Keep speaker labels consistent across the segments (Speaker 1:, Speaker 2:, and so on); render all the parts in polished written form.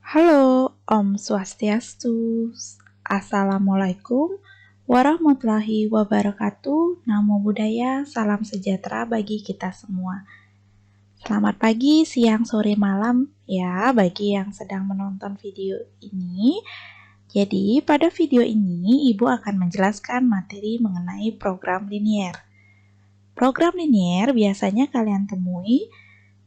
Speaker 1: Halo, Om Swastiastu. Assalamualaikum warahmatullahi wabarakatuh. Namo Buddhaya, salam sejahtera bagi kita semua. Selamat pagi, siang, sore, malam ya bagi yang sedang menonton video ini. Jadi, pada video ini Ibu akan menjelaskan materi mengenai program linier. Program linier biasanya kalian temui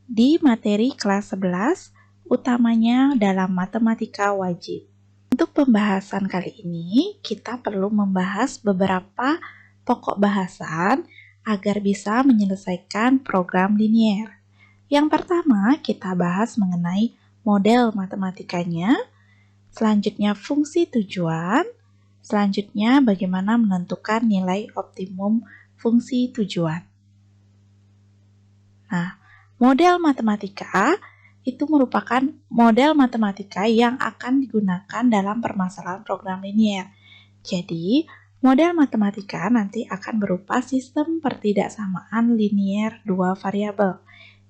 Speaker 1: di materi kelas 11, utamanya dalam matematika wajib. Untuk pembahasan kali ini, kita perlu membahas beberapa pokok bahasan agar bisa menyelesaikan program linier. Yang pertama, kita bahas mengenai model matematikanya, selanjutnya fungsi tujuan, selanjutnya bagaimana menentukan nilai optimum fungsi tujuan. Nah, model matematika itu merupakan model matematika yang akan digunakan dalam permasalahan program linier. Jadi, model matematika nanti akan berupa sistem pertidaksamaan linier dua variabel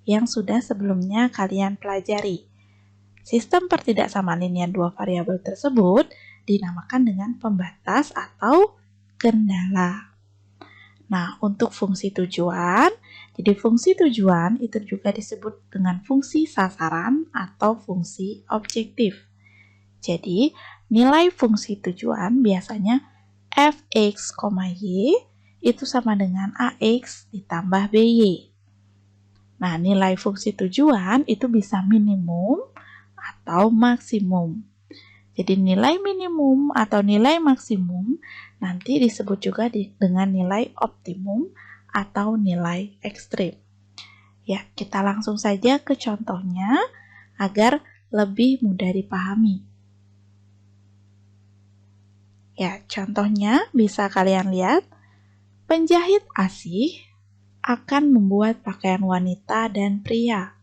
Speaker 1: yang sudah sebelumnya kalian pelajari. Sistem pertidaksamaan linier dua variabel tersebut dinamakan dengan pembatas atau kendala. Nah, untuk fungsi tujuan, jadi fungsi tujuan itu juga disebut dengan fungsi sasaran atau fungsi objektif. Jadi, nilai fungsi tujuan biasanya fx, y itu sama dengan ax ditambah by. Nah, nilai fungsi tujuan itu bisa minimum atau maksimum. Jadi nilai minimum atau nilai maksimum nanti disebut juga dengan nilai optimum atau nilai ekstrim. Ya, kita langsung saja ke contohnya agar lebih mudah dipahami. Ya, contohnya bisa kalian lihat. Penjahit asih akan membuat pakaian wanita dan pria.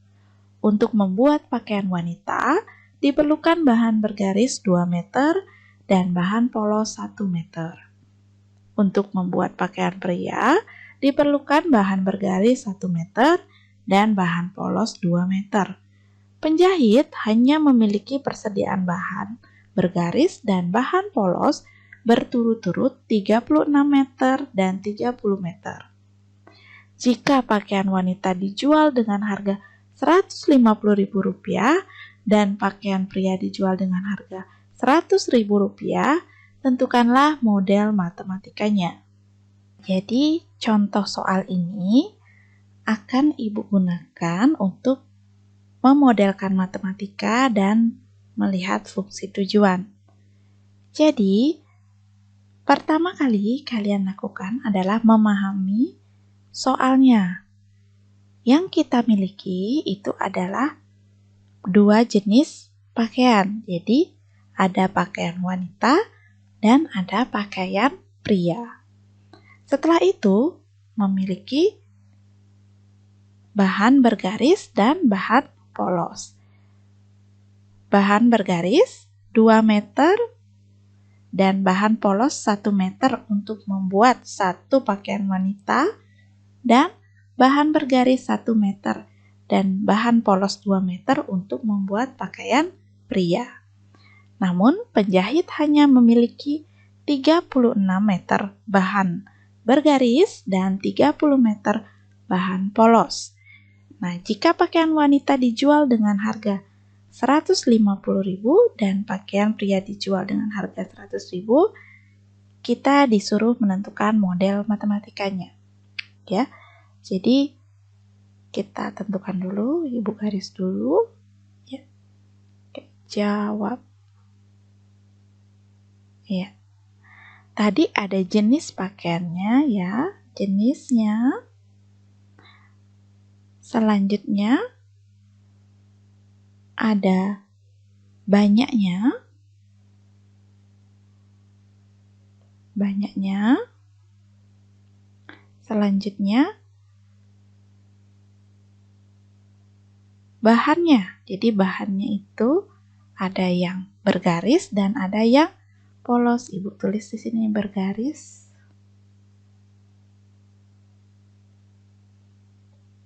Speaker 1: Untuk membuat pakaian wanita, diperlukan bahan bergaris 2 meter dan bahan polos 1 meter. Untuk membuat pakaian pria, diperlukan bahan bergaris 1 meter dan bahan polos 2 meter. Penjahit hanya memiliki persediaan bahan bergaris dan bahan polos berturut-turut 36 meter dan 30 meter. Jika pakaian wanita dijual dengan harga Rp150.000 dan pakaian pria dijual dengan harga Rp100.000, tentukanlah model matematikanya. Jadi, contoh soal ini akan Ibu gunakan untuk memodelkan matematika dan melihat fungsi tujuan. Jadi, pertama kali kalian lakukan adalah memahami soalnya. Yang kita miliki itu adalah 2 jenis pakaian. Jadi, ada pakaian wanita dan ada pakaian pria. Setelah itu, memiliki bahan bergaris dan bahan polos. Bahan bergaris 2 meter dan bahan polos 1 meter untuk membuat satu pakaian wanita dan bahan bergaris 1 meter dan bahan polos 2 meter untuk membuat pakaian pria. Namun, penjahit hanya memiliki 36 meter bahan bergaris dan 30 meter bahan polos. Nah, jika pakaian wanita dijual dengan harga Rp150.000 dan pakaian pria dijual dengan harga Rp100.000, kita disuruh menentukan model matematikanya. Ya. Jadi kita tentukan dulu, Ibu garis dulu. Ya. Oke, jawab. Ya. Tadi ada jenis pakaiannya ya, jenisnya. Selanjutnya ada banyaknya. Banyaknya. Selanjutnya bahannya. Jadi bahannya itu ada yang bergaris dan ada yang polos. Ibu tulis di sini bergaris.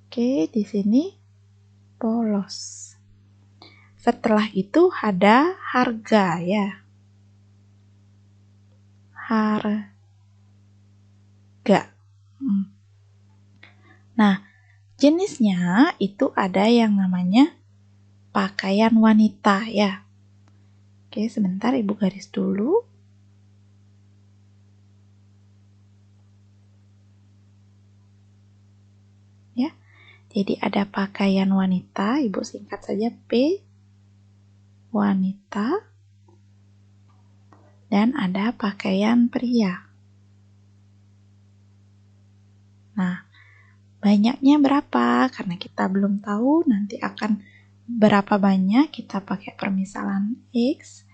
Speaker 1: Oke, di sini polos. Setelah itu ada harga ya. Harga. Nah, jenisnya itu ada yang namanya pakaian wanita ya. Oke, sebentar Ibu garis dulu. Ya. Jadi ada pakaian wanita, Ibu singkat saja P wanita. Dan ada pakaian pria. Nah, banyaknya berapa? Karena kita belum tahu nanti akan berapa banyak, kita pakai permisalan X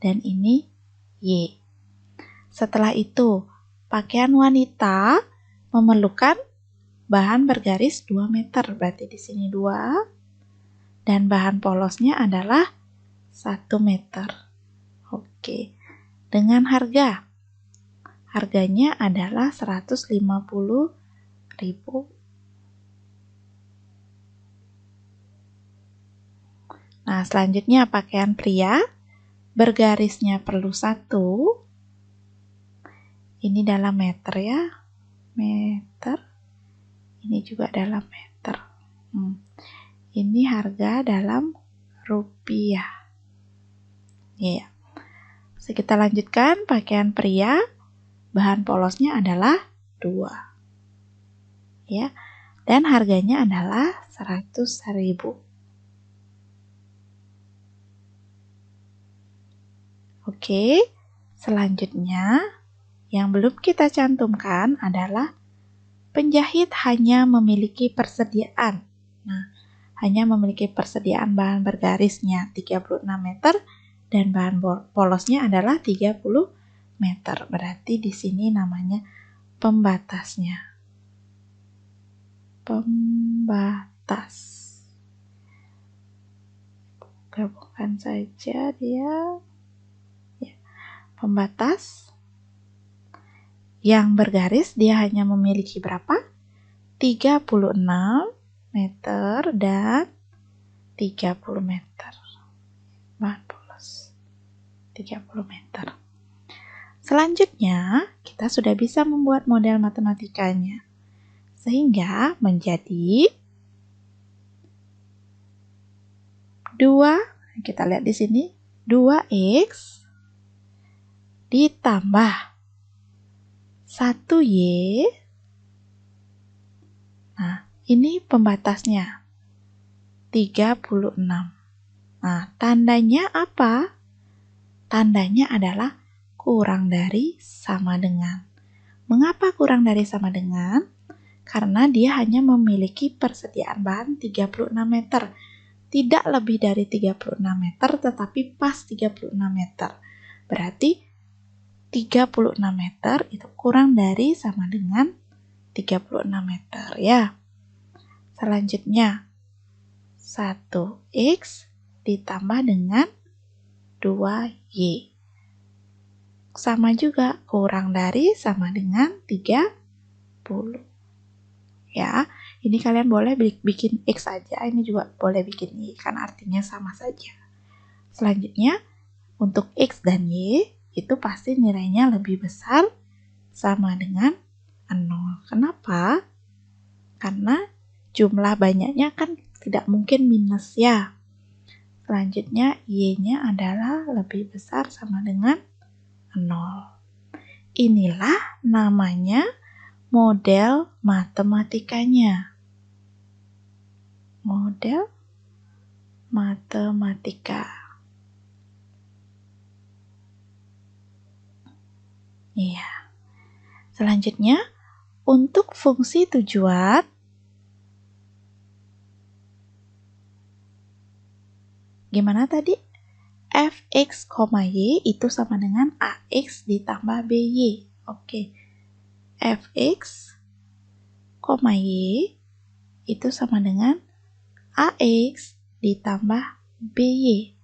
Speaker 1: dan ini Y. Setelah itu, pakaian wanita memerlukan bahan bergaris 2 meter, berarti di sini 2, dan bahan polosnya adalah 1 meter. Oke, dengan harganya adalah 150.000. Nah, selanjutnya pakaian pria, bergarisnya perlu 1. Ini dalam meter ya, meter. Ini juga dalam meter. Ini harga dalam rupiah. Ya. So, kita lanjutkan pakaian pria, bahan polosnya adalah 2. Ya. Dan harganya adalah 100.000. Oke, selanjutnya yang belum kita cantumkan adalah penjahit hanya memiliki persediaan. Nah, hanya memiliki persediaan bahan bergarisnya 36 meter dan bahan polosnya adalah 30 meter. Berarti di sini namanya pembatasnya. Pembatas. Gabungkan saja dia. Pembatas yang bergaris dia hanya memiliki berapa? 36 meter dan 30 meter. Bahan polos 30 meter. Selanjutnya, kita sudah bisa membuat model matematikanya. Sehingga menjadi 2, kita lihat di sini, 2x ditambah 1y. Nah, ini pembatasnya 36. Nah, tandanya apa? Tandanya adalah kurang dari sama dengan. Mengapa kurang dari sama dengan? Karena dia hanya memiliki persediaan bahan 36 meter. Tidak lebih dari 36 meter, tetapi pas 36 meter. Berarti 36 meter itu kurang dari sama dengan 36 meter ya. Selanjutnya 1x ditambah dengan 2y. Sama juga, kurang dari sama dengan 30. Ya, ini kalian boleh bikin x aja, ini juga boleh bikin y, kan artinya sama saja. Selanjutnya, untuk x dan y itu pasti nilainya lebih besar sama dengan 0. Kenapa? Karena jumlah banyaknya kan tidak mungkin minus ya. Selanjutnya y-nya adalah lebih besar sama dengan 0. Inilah namanya model matematikanya. Model matematika. Iya. Selanjutnya, untuk fungsi tujuan, gimana tadi? Fx, y itu sama dengan ax ditambah by. Oke. Fx, y itu sama dengan ax ditambah by.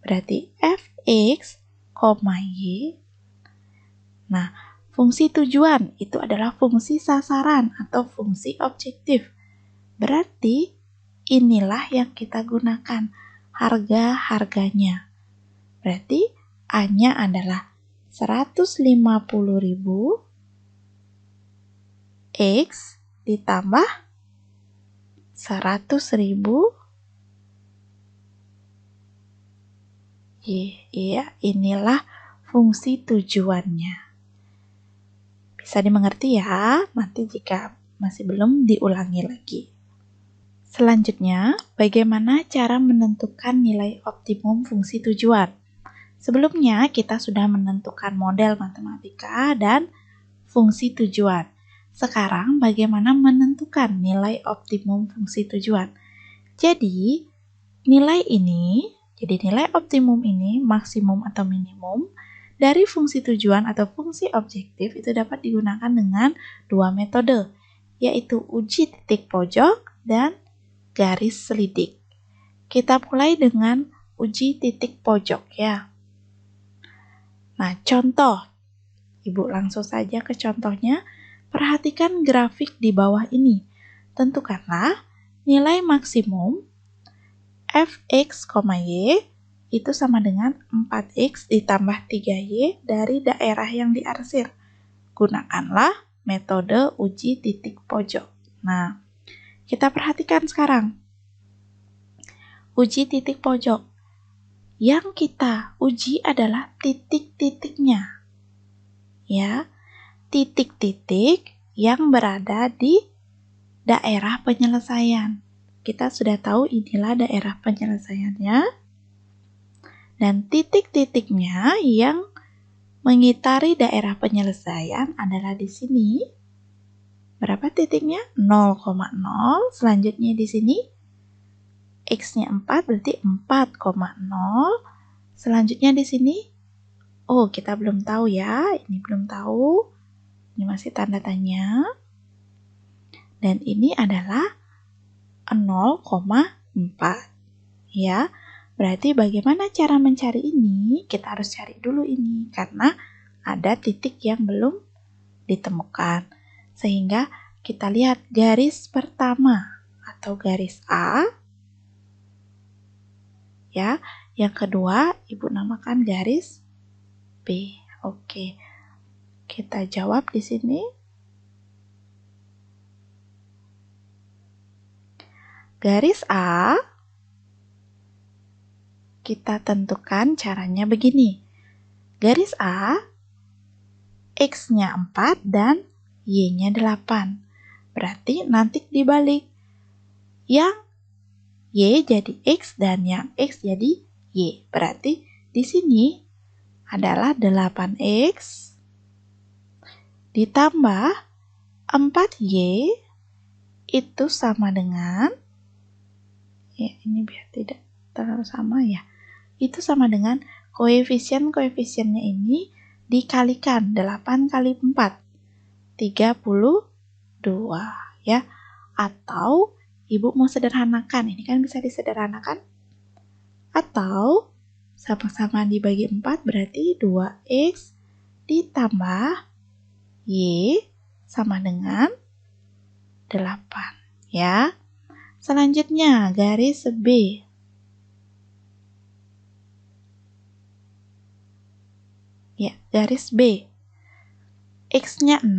Speaker 1: Berarti fx, y. Nah, fungsi tujuan itu adalah fungsi sasaran atau fungsi objektif. Berarti inilah yang kita gunakan. harga-harganya. Berarti A-nya adalah 150.000 X ditambah 100.000 Y. Iya, inilah fungsi tujuannya. Bisa dimengerti ya, nanti jika masih belum diulangi lagi. Selanjutnya, bagaimana cara menentukan nilai optimum fungsi tujuan? Sebelumnya, kita sudah menentukan model matematika dan fungsi tujuan. Sekarang, bagaimana menentukan nilai optimum fungsi tujuan? Jadi, nilai optimum ini, maksimum atau minimum, dari fungsi tujuan atau fungsi objektif itu dapat digunakan dengan dua metode, yaitu uji titik pojok dan garis selidik. Kita mulai dengan uji titik pojok ya. Nah, contoh. Ibu langsung saja ke contohnya. Perhatikan grafik di bawah ini. Tentukanlah nilai maksimum fx, y itu sama dengan 4x ditambah 3y dari daerah yang diarsir. Gunakanlah metode uji titik pojok. Nah, kita perhatikan sekarang. Uji titik pojok. Yang kita uji adalah titik-titiknya. Ya, titik-titik yang berada di daerah penyelesaian. Kita sudah tahu inilah daerah penyelesaiannya. Dan titik-titiknya yang mengitari daerah penyelesaian adalah di sini. Berapa titiknya? 0,0. Selanjutnya di sini X-nya 4 berarti 4,0. Selanjutnya di sini kita belum tahu ya. Ini belum tahu. Ini masih tanda tanya. Dan ini adalah 0,4. Ya. Berarti bagaimana cara mencari ini? Kita harus cari dulu ini karena ada titik yang belum ditemukan. Sehingga kita lihat garis pertama atau garis A. Ya, yang kedua Ibu namakan garis B. Oke. Kita jawab di sini. Garis A kita tentukan caranya begini. Garis A, X-nya 4 dan Y-nya 8. Berarti nanti dibalik. Yang Y jadi X dan yang X jadi Y. Berarti di sini adalah 8X ditambah 4Y itu sama dengan, ya ini biar tidak terlalu sama ya. Itu sama dengan koefisien-koefisiennya ini dikalikan 8 kali 4, 32 ya. Atau Ibu mau sederhanakan, ini kan bisa disederhanakan. Atau sama-sama dibagi 4 berarti 2x ditambah y sama dengan 8 ya. Selanjutnya garis B. Ya, garis B. X-nya 6,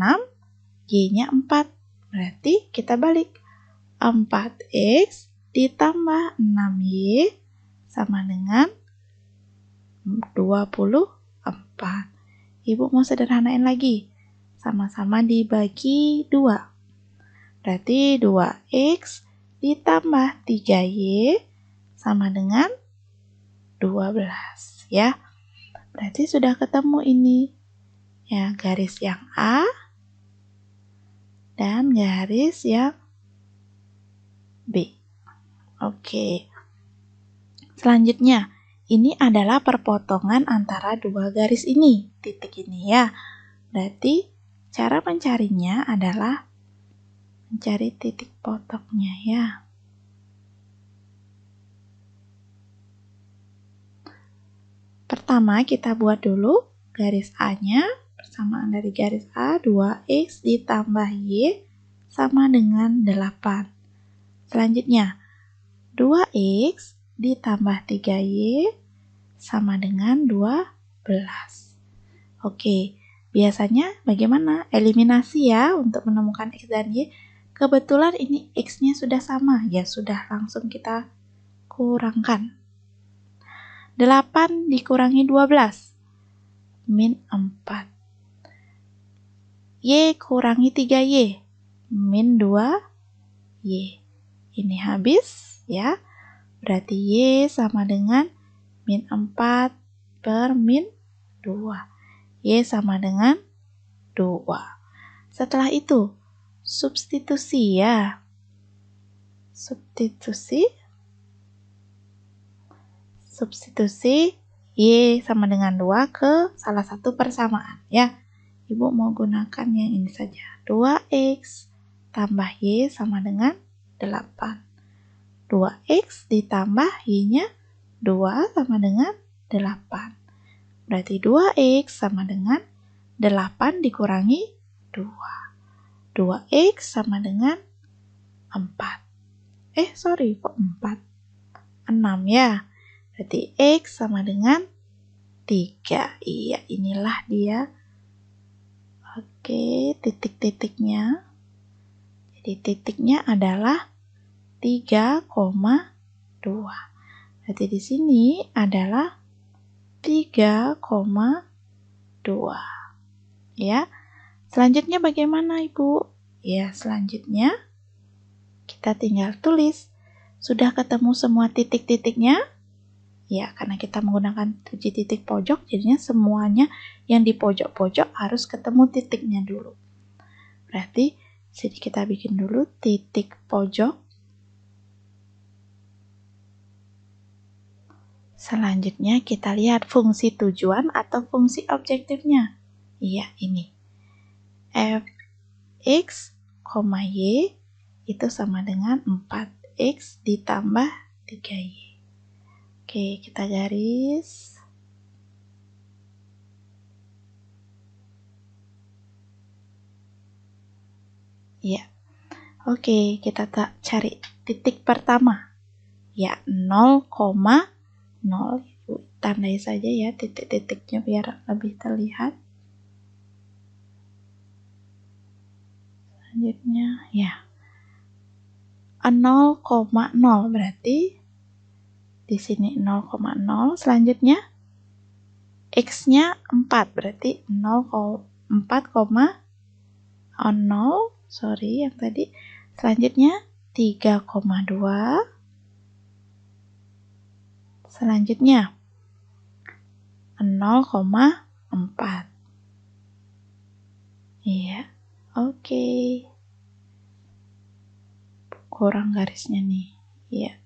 Speaker 1: Y-nya 4. Berarti kita balik. 4X ditambah 6Y sama dengan 24. Ibu mau sederhanain lagi. Sama-sama dibagi 2. Berarti 2X ditambah 3Y sama dengan 12 ya. Berarti sudah ketemu ini. Ya, garis yang A dan garis yang B. Oke. Selanjutnya, ini adalah perpotongan antara dua garis ini, titik ini ya. Berarti cara mencarinya adalah mencari titik potongnya ya. Pertama kita buat dulu garis A-nya, persamaan dari garis A 2X ditambah Y sama dengan 8. Selanjutnya 2X ditambah 3Y sama dengan 12. Oke, biasanya bagaimana? Eliminasi ya untuk menemukan X dan Y. Kebetulan ini X-nya sudah sama, ya sudah langsung kita kurangkan. 8 dikurangi 12, min 4. Y kurangi 3Y, min 2Y. Ini habis ya, berarti Y sama dengan min 4 per min 2. Y sama dengan 2. Setelah itu, substitusi ya. Substitusi Y sama dengan 2 ke salah satu persamaan ya. Ibu mau gunakan yang ini saja. 2X tambah Y sama dengan 8. 2X ditambah Y-nya 2 sama dengan 8. Berarti 2X sama dengan 8 dikurangi 2. 2X sama dengan 4. Kok 4? 6 ya. Berarti X sama dengan 3. Iya, inilah dia. Oke, titik-titiknya. Jadi titiknya adalah 3,2. Berarti di sini adalah 3,2. Ya. Selanjutnya bagaimana, Ibu? Ya, selanjutnya kita tinggal tulis. Sudah ketemu semua titik-titiknya? Ya, karena kita menggunakan uji titik pojok, jadinya semuanya yang di pojok-pojok harus ketemu titiknya dulu. Berarti, sini kita bikin dulu titik pojok. Selanjutnya kita lihat fungsi tujuan atau fungsi objektifnya. Iya, ini. Fx, Y itu sama dengan 4x ditambah 3y. Oke, kita garis. Ya. Oke, kita cari titik pertama. Ya, 0,0. Tandai saja ya titik-titiknya biar lebih terlihat. Selanjutnya, ya. 0,0 berarti di sini 0,0. Selanjutnya X-nya 4 berarti 4,0. Sorry yang tadi. Selanjutnya 3,2. Selanjutnya 0,4. Iya. Oke. Kurang garisnya nih. Iya.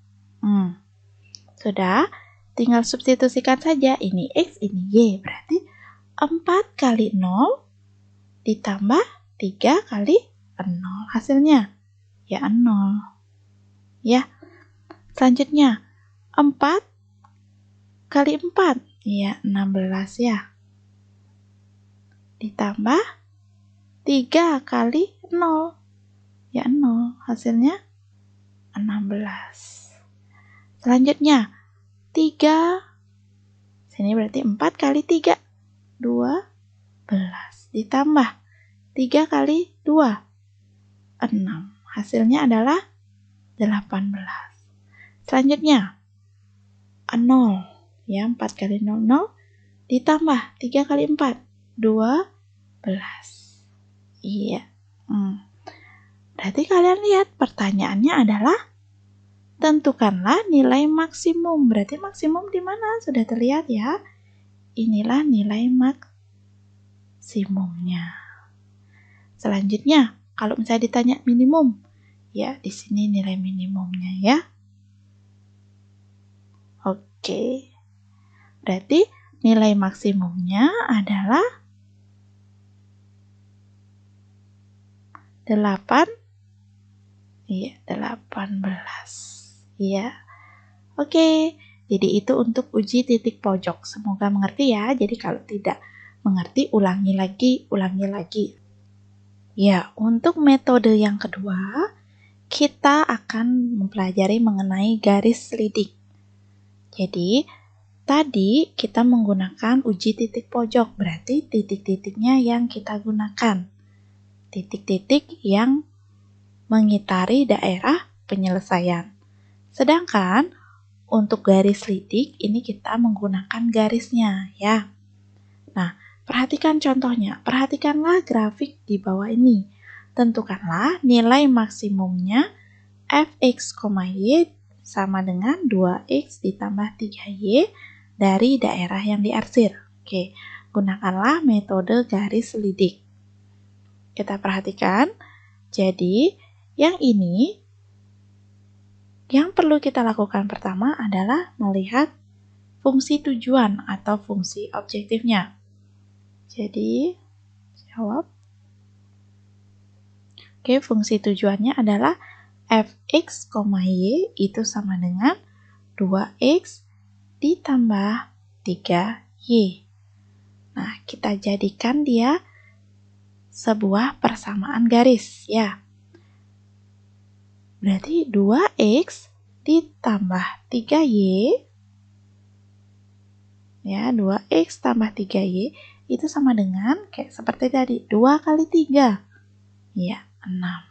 Speaker 1: Sudah, tinggal substitusikan saja. Ini X, ini Y. Berarti 4 kali 0 ditambah 3 kali 0. Hasilnya, ya 0. Ya. Selanjutnya, 4 kali 4. Ya, 16 ya. Ditambah 3 kali 0. Ya, 0. Hasilnya 16. Selanjutnya, 3. Sini berarti 4 kali 3. 12. Ditambah 3 kali 2. 6. Hasilnya adalah 18. Selanjutnya, 0. Ya, 4 kali 0, 0. Ditambah 3 kali 4. 12. Iya. Berarti kalian lihat pertanyaannya adalah tentukanlah nilai maksimum. Berarti maksimum di mana? Sudah terlihat ya. Inilah nilai maksimumnya. Selanjutnya, kalau misalnya ditanya minimum, ya di sini nilai minimumnya ya. Oke. Berarti nilai maksimumnya adalah 8. Iya, 18. Iya. Oke, jadi itu untuk uji titik pojok. Semoga mengerti ya. Jadi kalau tidak mengerti, ulangi lagi. Ya, untuk metode yang kedua, kita akan mempelajari mengenai garis lidik. Jadi, tadi kita menggunakan uji titik pojok, berarti titik-titiknya yang kita gunakan. Titik-titik yang mengitari daerah penyelesaian. Sedangkan untuk garis lidik ini kita menggunakan garisnya ya. Nah, perhatikan contohnya. Perhatikanlah grafik di bawah ini. Tentukanlah nilai maksimumnya fx, y sama dengan 2x ditambah 3y dari daerah yang diarsir. Oke, gunakanlah metode garis lidik. Kita perhatikan. Jadi, yang ini, yang perlu kita lakukan pertama adalah melihat fungsi tujuan atau fungsi objektifnya. Jadi, jawab. Oke, fungsi tujuannya adalah fx, y itu sama dengan 2x ditambah 3y. Nah, kita jadikan dia sebuah persamaan garis ya. Berarti 2x ditambah 3y, ya 2x tambah 3y itu sama dengan, kayak seperti tadi, 2 kali 3, ya 6.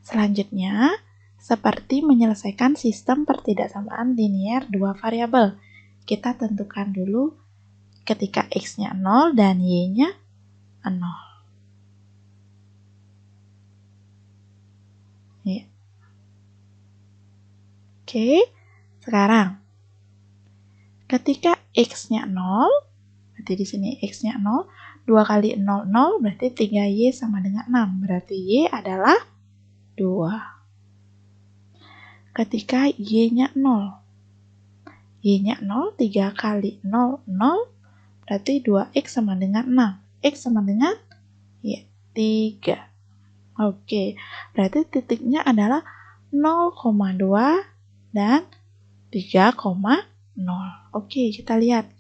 Speaker 1: Selanjutnya, seperti menyelesaikan sistem pertidaksamaan linier dua variabel. Kita tentukan dulu ketika x-nya 0 dan y-nya 0. Ya. Oke, sekarang ketika x-nya 0, berarti di sini x-nya 0, 2 kali 0, 0, berarti 3y sama dengan 6. Berarti y adalah 2. Ketika y-nya 0, y-nya 0, 3 kali 0, 0, berarti 2x sama dengan 6. X sama dengan ya, 3. Oke, berarti titiknya adalah 0,2 dan 3,0. Oke, kita lihat.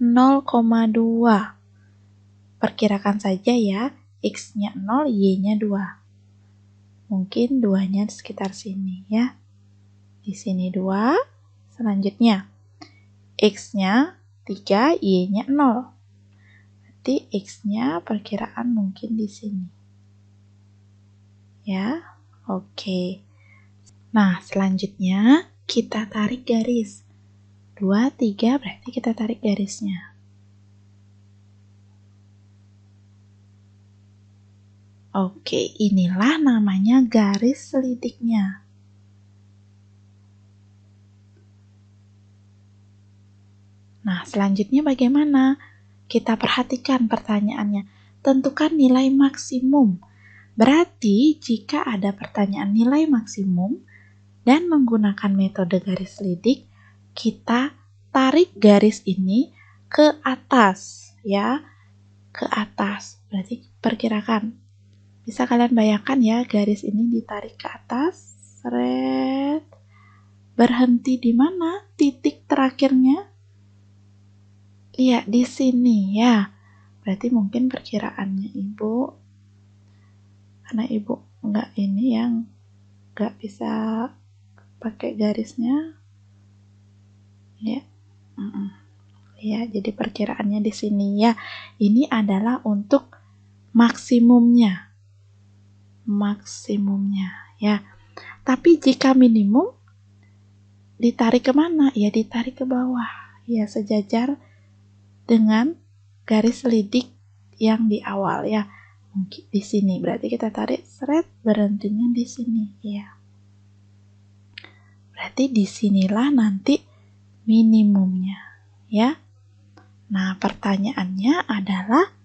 Speaker 1: 0,2. Perkirakan saja ya, x-nya 0, y-nya 2. Mungkin 2-nya sekitar sini ya. Di sini 2. Selanjutnya, x-nya 3, y-nya 0. Berarti x-nya perkiraan mungkin di sini. Ya, oke. Nah, selanjutnya kita tarik garis. 2, 3, berarti kita tarik garisnya. Oke, inilah namanya garis selidiknya. Nah, selanjutnya bagaimana? Kita perhatikan pertanyaannya. Tentukan nilai maksimum. Berarti, jika ada pertanyaan nilai maksimum dan menggunakan metode garis lidik, kita tarik garis ini ke atas, ya, ke atas. Berarti perkirakan. Bisa kalian bayangkan ya, garis ini ditarik ke atas, seret, berhenti di mana titik terakhirnya? Iya, di sini ya. Berarti mungkin perkiraannya Ibu, karena Ibu nggak ini yang nggak bisa pakai garisnya, ya. Ya, jadi perkiraannya di sini ya. Ini adalah untuk maksimumnya. Maksimumnya ya. Tapi jika minimum ditarik kemana? Ya ditarik ke bawah. Ya sejajar dengan garis lidik yang di awal ya. Mungkin di sini. Berarti kita tarik seret, berhentinya di sini ya. Berarti disinilah nanti minimumnya ya. Nah, pertanyaannya adalah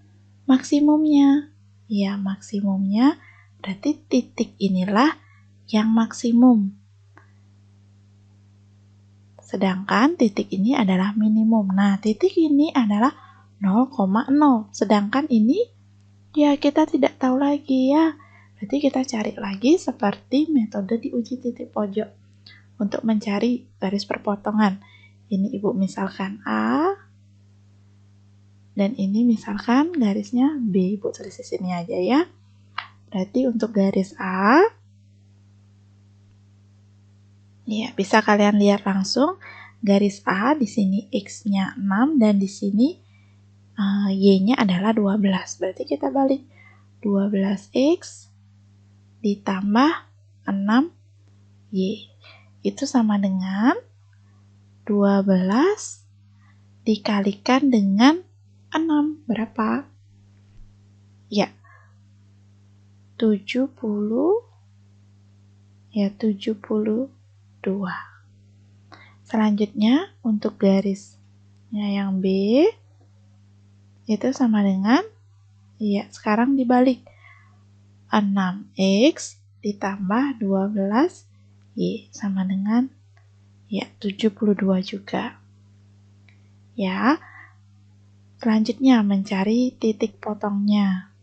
Speaker 1: maksimumnya. Ya, maksimumnya berarti titik inilah yang maksimum. Sedangkan titik ini adalah minimum. Nah, titik ini adalah 0,0. Sedangkan ini ya kita tidak tahu lagi ya. Berarti kita cari lagi seperti metode di uji titik pojok untuk mencari garis perpotongan. Ini Ibu misalkan A, dan ini misalkan garisnya B. Ibu tulis di sini aja ya. Berarti untuk garis A, Ya, bisa kalian lihat langsung garis A di sini X-nya 6 dan di sini Y-nya adalah 12. Berarti kita balik 12X ditambah 6Y. Itu sama dengan 12 dikalikan dengan 6. Berapa? Ya, 70. Ya, 72. Selanjutnya untuk garisnya yang B itu sama dengan, ya sekarang dibalik, 6X ditambah 12Y sama dengan, ya 72 juga. Ya, selanjutnya mencari titik potongnya.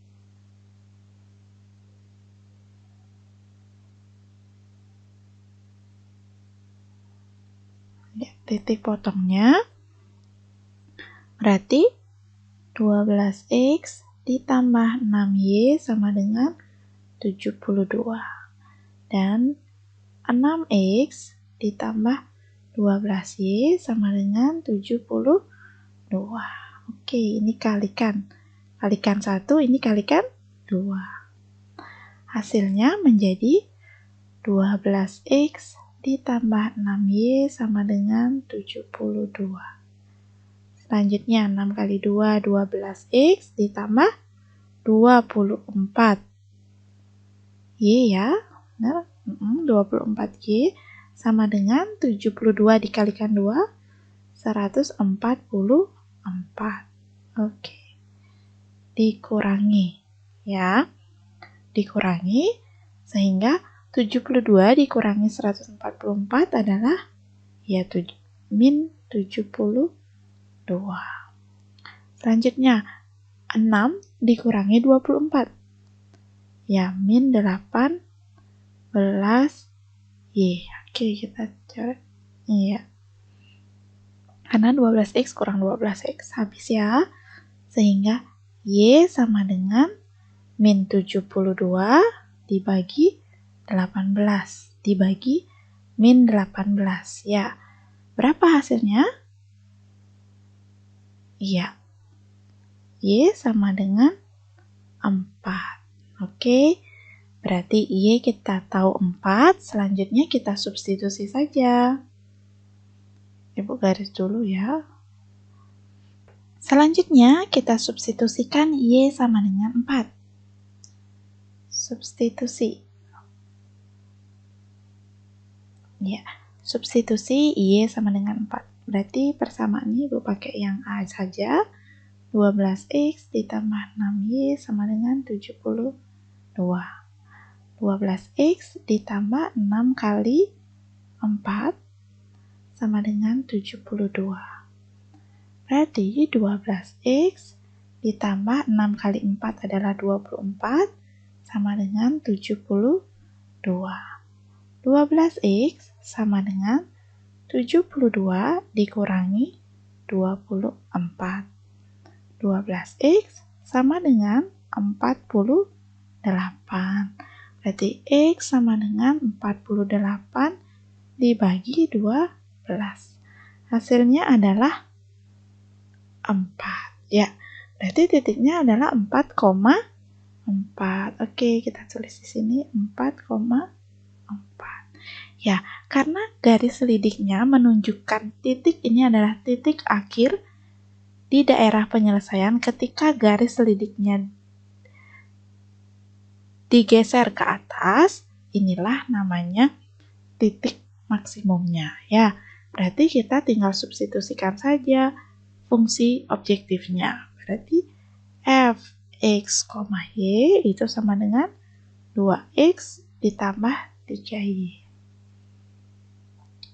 Speaker 1: Ya, titik potongnya berarti 12X ditambah 6Y sama dengan 72. Dan 6X ditambah 12Y sama dengan 72. Oke, ini kalikan. Kalikan 1, ini kalikan 2. Hasilnya menjadi 12X ditambah 6Y sama dengan 72. Selanjutnya 6 kali 2, 12X ditambah 24. Y ya, benar? 24Y sama dengan 72 dikalikan 2, 144. Oke. Dikurangi, ya. Dikurangi, sehingga 72 dikurangi 144 adalah, ya, min 72. Selanjutnya, 6 dikurangi 24. Ya, min 18Y. Oke, kita coret. Iya. Karena 12X kurang 12X habis ya. Sehingga Y sama dengan min 72 dibagi 18. Dibagi min 18. Ya, berapa hasilnya? Iya. Y sama dengan 4. Oke. Berarti Y kita tahu 4, selanjutnya kita substitusi saja. Ibu garis dulu ya. Selanjutnya kita substitusikan Y sama dengan 4. Substitusi. Ya, substitusi Y sama dengan 4. Berarti persamaannya Ibu pakai yang A saja. 12X ditambah 6Y sama dengan 72. 12X ditambah 6 kali 4 sama dengan 72. Berarti 12X ditambah 6 kali 4 adalah 24 sama dengan 72. 12X sama dengan 72 dikurangi 24. 12X sama dengan 48. Berarti X sama dengan 48 dibagi 12. Hasilnya adalah 4. Ya, berarti titiknya adalah 4,4. Oke, kita tulis di sini 4,4. Ya, karena garis lidiknya menunjukkan titik ini adalah titik akhir di daerah penyelesaian, ketika garis lidiknya digeser ke atas, inilah namanya titik maksimumnya. Ya, berarti kita tinggal substitusikan saja fungsi objektifnya. Berarti f x, y itu sama dengan 2x ditambah 3y.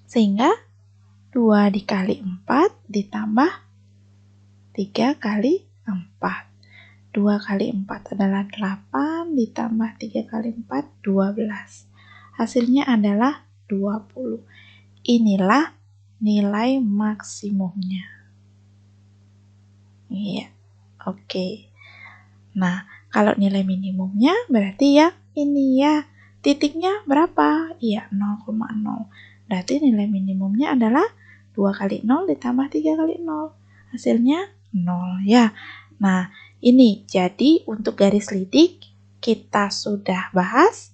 Speaker 1: Sehingga 2 dikali 4 ditambah 3 kali 4. 2 kali 4 adalah 8, ditambah 3 kali 4, 12. Hasilnya adalah 20. Inilah nilai maksimumnya. Iya, oke. Nah, kalau nilai minimumnya berarti ya ini ya. Titiknya berapa? Iya, 0,0. berarti nilai minimumnya adalah 2 kali 0 ditambah 3 kali 0. Hasilnya 0 ya. Nah, ini jadi untuk garis lidik kita sudah bahas.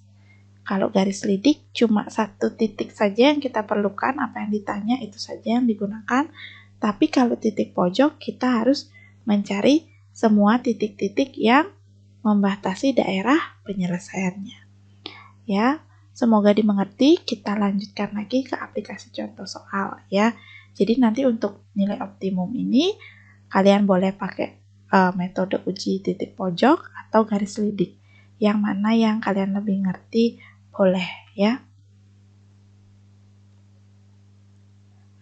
Speaker 1: Kalau garis lidik cuma satu titik saja yang kita perlukan, apa yang ditanya itu saja yang digunakan. Tapi kalau titik pojok kita harus mencari semua titik-titik yang membatasi daerah penyelesaiannya. Ya, semoga dimengerti. Kita lanjutkan lagi ke aplikasi contoh soal ya. Jadi nanti untuk nilai optimum ini kalian boleh pakai metode uji titik pojok atau garis lidik. Yang mana yang kalian lebih ngerti boleh ya.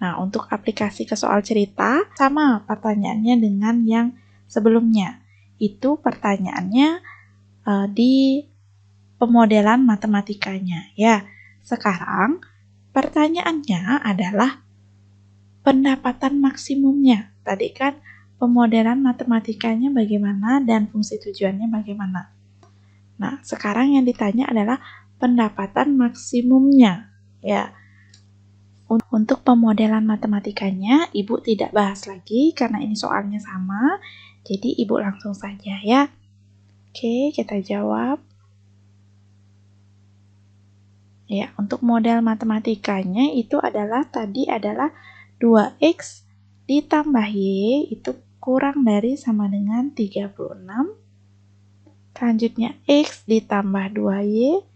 Speaker 1: Nah, untuk aplikasi ke soal cerita, sama pertanyaannya dengan yang sebelumnya. Itu pertanyaannya di pemodelan matematikanya. Ya, sekarang pertanyaannya adalah pendapatan maksimumnya. Tadi kan pemodelan matematikanya bagaimana dan fungsi tujuannya bagaimana. Nah, sekarang yang ditanya adalah pendapatan maksimumnya. Ya, untuk pemodelan matematikanya, Ibu tidak bahas lagi karena ini soalnya sama. Jadi, Ibu langsung saja ya. Oke, kita jawab. Ya, untuk model matematikanya itu adalah tadi adalah 2x ditambah y itu kurang dari sama dengan 36. Selanjutnya x ditambah 2y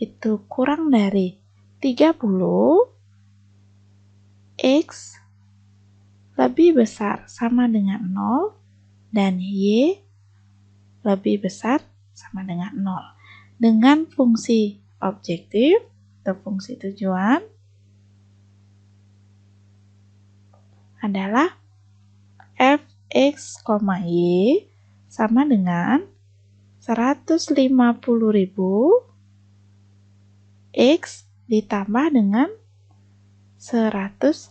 Speaker 1: itu kurang dari 30. X lebih besar sama dengan 0 dan Y lebih besar sama dengan 0. Dengan fungsi objektif atau fungsi tujuan adalah fx, y sama dengan 150.000 X ditambah dengan 100.000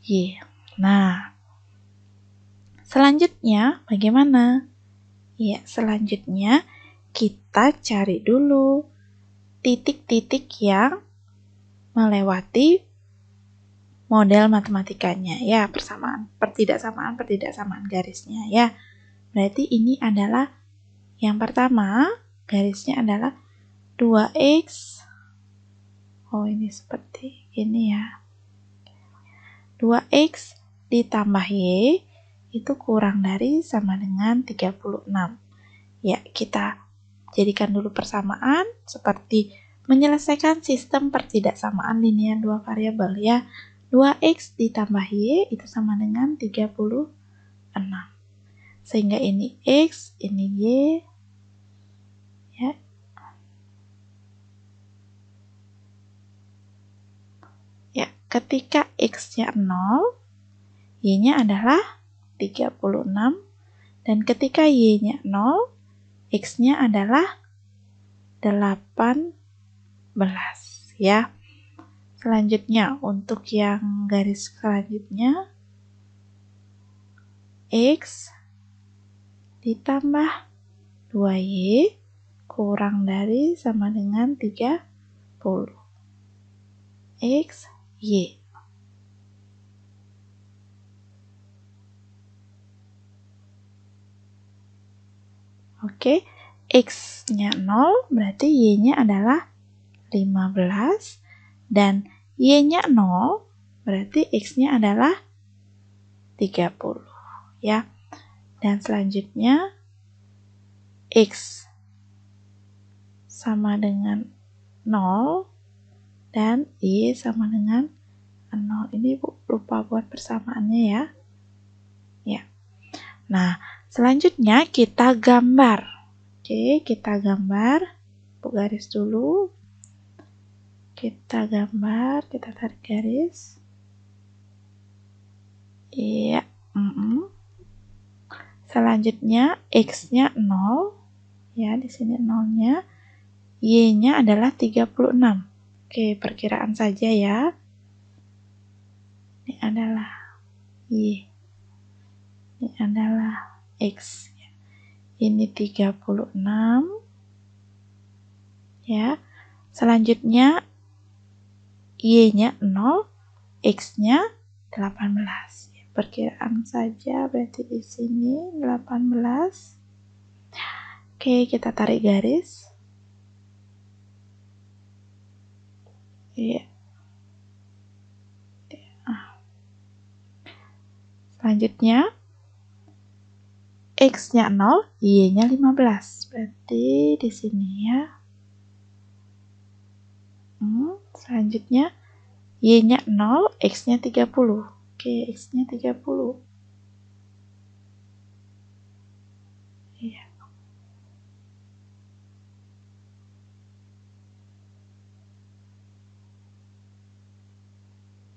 Speaker 1: Y. Nah, selanjutnya bagaimana? Ya, selanjutnya kita cari dulu titik-titik yang melewati model matematikanya. Ya, pertidaksamaan garisnya ya. Berarti ini adalah yang pertama, garisnya adalah 2x. Oh, ini seperti ini ya. 2x ditambah y itu kurang dari sama dengan 36. Ya, kita jadikan dulu persamaan seperti menyelesaikan sistem pertidaksamaan linear dua variabel ya. 2x ditambah y itu sama dengan 36. Sehingga ini x, ini y. Ya. Ya, ketika x-nya 0, y-nya adalah 36 dan ketika y-nya 0, x-nya adalah 18 ya. Selanjutnya untuk yang garis selanjutnya x ditambah 2y kurang dari sama dengan 30. X, y. Oke, x-nya 0 berarti y-nya adalah 15 dan y-nya 0 berarti x-nya adalah 30 ya. Dan selanjutnya x sama dengan 0 dan y sama dengan 0. Ini lupa buat persamaannya ya. Ya. Nah, selanjutnya kita gambar. Oke, kita gambar. Garis dulu. Kita gambar, kita tarik garis. Iya. Selanjutnya x-nya 0. Ya, di sini 0-nya. Y-nya adalah 36. Oke, perkiraan saja ya. Ini adalah Y. Ini adalah X. Ini 36. Ya. Selanjutnya Y-nya 0, X-nya 18. Perkiraan saja berarti di sini 18. Oke, kita tarik garis. Iya. Selanjutnya X-nya 0, Y-nya 15. Berarti di sini ya. Selanjutnya Y-nya 0, X-nya 30. Oke, X-nya 30. Iya.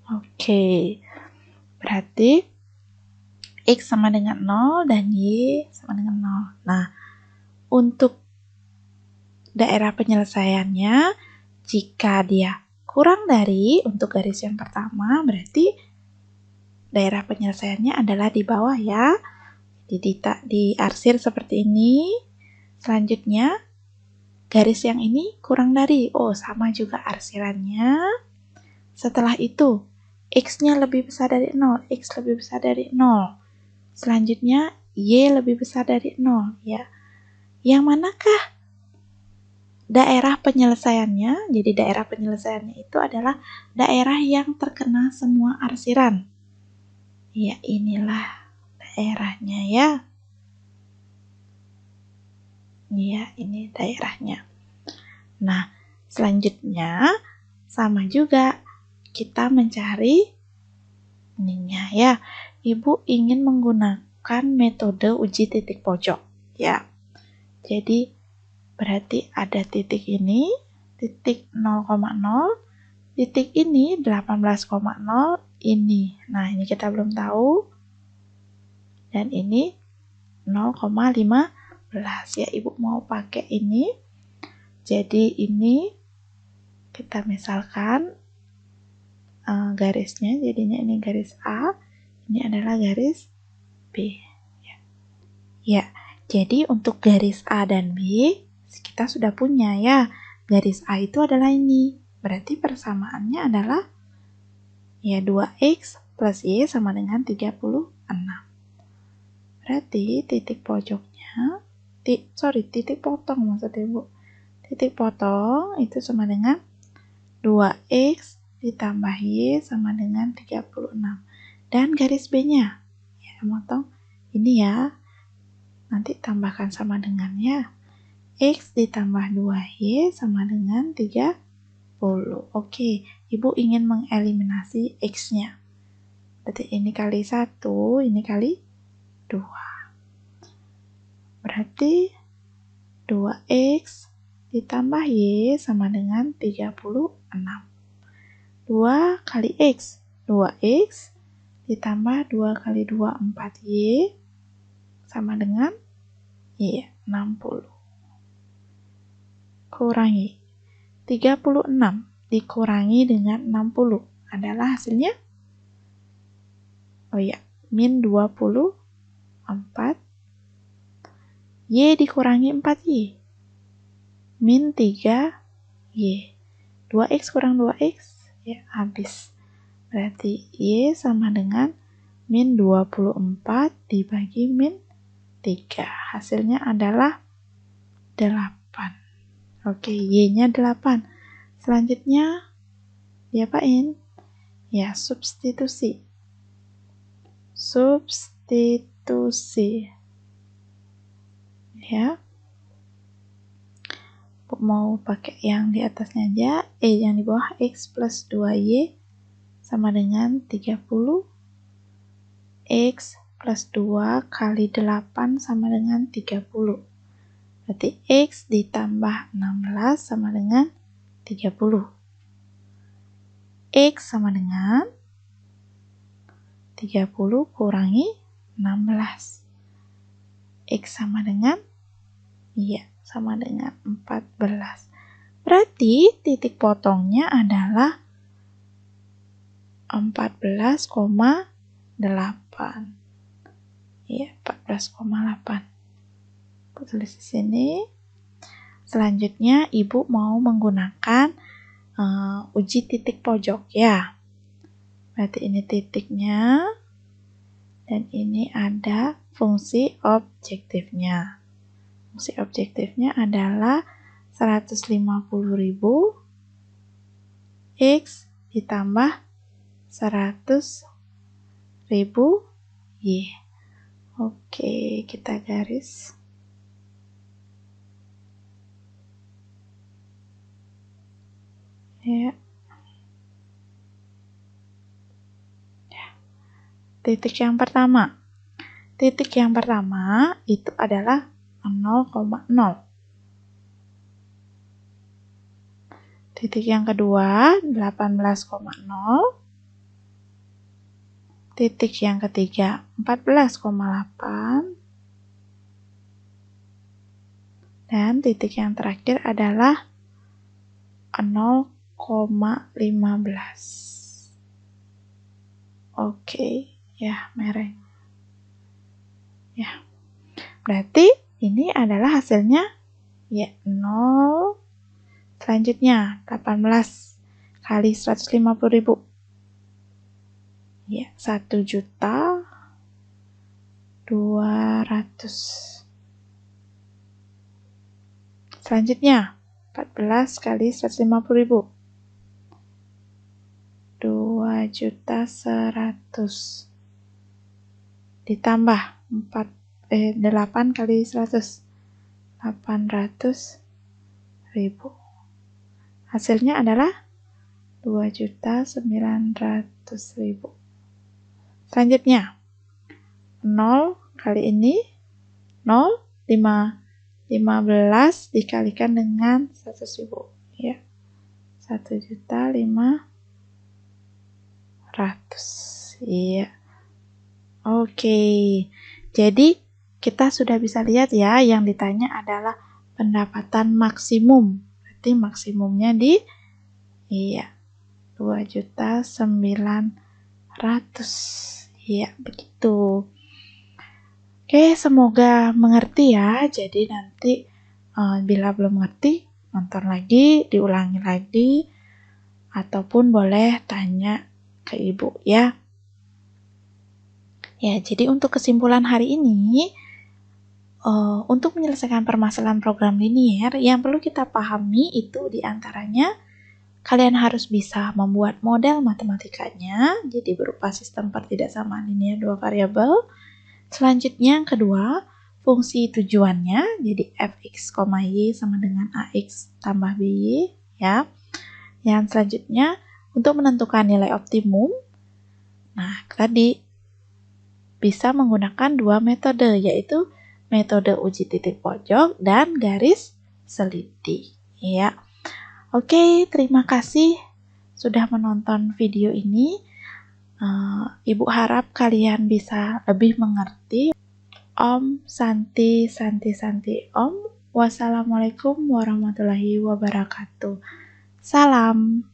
Speaker 1: Oke. Berarti X sama dengan 0 dan Y sama dengan 0. Nah, untuk daerah penyelesaiannya, jika dia kurang dari untuk garis yang pertama, berarti daerah penyelesaiannya adalah di bawah ya. Jadi diarsir seperti ini. Selanjutnya, garis yang ini kurang dari. Oh, sama juga arsirannya. Setelah itu, X-nya lebih besar dari 0. X lebih besar dari 0. Selanjutnya, Y lebih besar dari 0. Ya. Yang manakah daerah penyelesaiannya? Jadi daerah penyelesaiannya itu adalah daerah yang terkena semua arsiran. Ya, inilah daerahnya ya. Ya, ini daerahnya. Nah, selanjutnya sama juga kita mencari ininya ya. Ibu ingin menggunakan metode uji titik pojok ya. Jadi berarti ada titik ini, titik 0,0, titik ini 18,0 ini. Nah, ini kita belum tahu. Dan ini 0,15 ya. Ibu mau pakai ini. Jadi ini kita misalkan garisnya jadinya ini garis A, ini adalah garis B ya. Ya, jadi untuk garis A dan B kita sudah punya ya. Garis A itu adalah ini. Berarti persamaannya adalah ya 2x plus y sama dengan 36. Berarti titik pojoknya titik potong maksudnya Bu. Titik potong itu sama dengan 2x ditambah y sama dengan 36. Dan garis B-nya, ya motong ini ya, nanti tambahkan sama dengan ya. X ditambah 2y sama dengan 30. Oke, Ibu ingin mengeliminasi X-nya. Berarti ini kali 1, ini kali 2. Berarti 2x ditambah y sama dengan 36. 2 kali x, 2x ditambah 2 kali 2, 4y sama dengan y, 60. Kurangi 36 dikurangi dengan 60 adalah hasilnya min 24 y dikurangi 4y min 3y. 2x kurang 2x ya habis. Berarti y sama dengan min 24 dibagi min 3. Hasilnya adalah 8. Oke, y-nya 8. Selanjutnya diapain? Ya, substitusi. Substitusi. Ya. Mau pakai yang di atasnya aja, yang di bawah x plus 2y sama dengan 30. X plus 2 kali 8 sama dengan 30. Berarti x ditambah 16 sama dengan 30. X sama dengan 30 kurangi 16. X sama dengan sama dengan 14. Berarti titik potongnya adalah 14,8. Ya, 14,8. Aku tulis di sini. Selanjutnya Ibu mau menggunakan uji titik pojok ya. Berarti ini titiknya, dan ini ada fungsi objektifnya. Fungsi objektifnya adalah 150.000 X ditambah 100.000 Y. Oke, kita garis. Ya. Titik yang pertama. Titik yang pertama itu adalah 0,0. Titik yang kedua 18,0. Titik yang ketiga 14,8. Dan titik yang terakhir adalah 0,15. Oke, ya mereng. Ya. Berarti ini adalah hasilnya ya 0. Selanjutnya 18 kali 150.000. Ya, 1.200.000. Selanjutnya 14 kali 150.000. 2.100.000. Ditambah 8 kali 100. 800.000. Hasilnya adalah 2.900.000. Selanjutnya 0 kali ini 0, 15 dikalikan dengan 100.000 ya. 1.500.000. Iya. Oke. Jadi kita sudah bisa lihat ya, yang ditanya adalah pendapatan maksimum. Berarti maksimumnya di 2.900.000. Iya, begitu. Oke, semoga mengerti ya. Jadi nanti bila belum mengerti, nonton lagi, diulangi lagi, ataupun boleh tanya ke ibu ya. Ya, jadi untuk kesimpulan hari ini, untuk menyelesaikan permasalahan program linier, yang perlu kita pahami itu diantaranya kalian harus bisa membuat model matematikanya, jadi berupa sistem pertidaksamaan linier dua variabel. Selanjutnya yang kedua, fungsi tujuannya, jadi fx, y sama dengan ax tambah by ya. Yang selanjutnya, untuk menentukan nilai optimum, nah tadi bisa menggunakan dua metode, yaitu metode uji titik pojok dan garis seliti ya. Oke, terima kasih sudah menonton video ini. Ibu harap kalian bisa lebih mengerti. Om Santi Santi Santi Om. Wassalamualaikum warahmatullahi wabarakatuh. Salam.